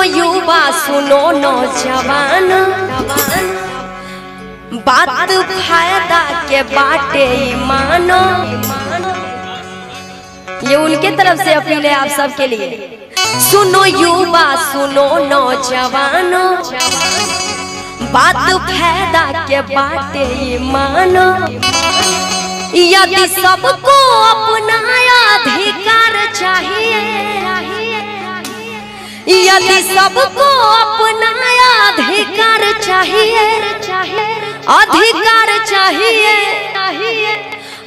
युवा सुनो नौजवान, बात फायदा के बाटे मानो। ये उनके तरफ से अपील है आप सबके लिए। सुनो युवा सुनो नौजवान, बात फायदा के बाटे मानो। यदि सबको अपना अधिकार चाहिए, यदि सबको अपना अधिकार चाहिए, अधिकार चाहिए,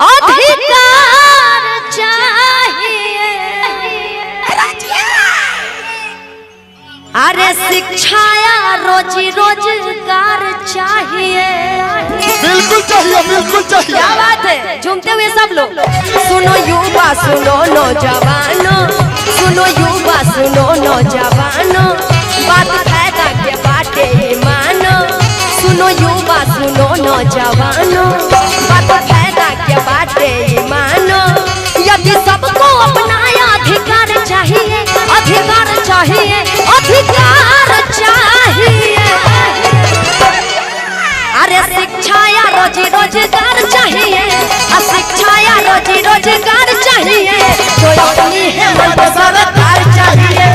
अधिकार चाहिए। अरे शिक्षा या रोजी रोजगार चाहिए। बिल्कुल चाहिए, बिल्कुल चाहिए। क्या बात है, झूमते हुए सब लोग। सुनो युवा सुनो नौजवानों, सुनो युवा सुनो नौजवानों, बात फायदा के बाटे मानो। सुनो युवा सुनो नौजवानों, बात फायदा के बाटे मानो। यदि सबको अपना अधिकार चाहिए, अधिकार चाहिए, अधिकार चाहिए। अरे शिक्षा या रोजी रोजगार चाहिए, शिक्षा या रोजी रोजगार चाहिए। तो अपनी हिम्मत सरकार चाहिए,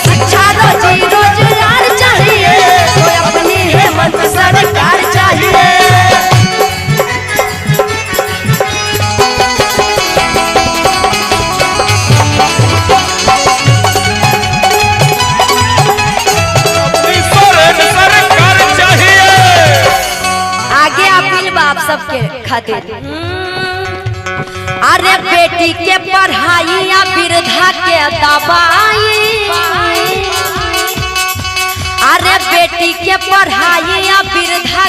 शिक्षा रोजी रोजगार चाहिए। तो अपनी हिम्मत सरकार चाहिए। आगे अपील बाप सबके खातिर। अरे बेटी के पढ़ाई या वृद्धा के दवाई, अरे बेटी के पढ़ाई या वृद्धा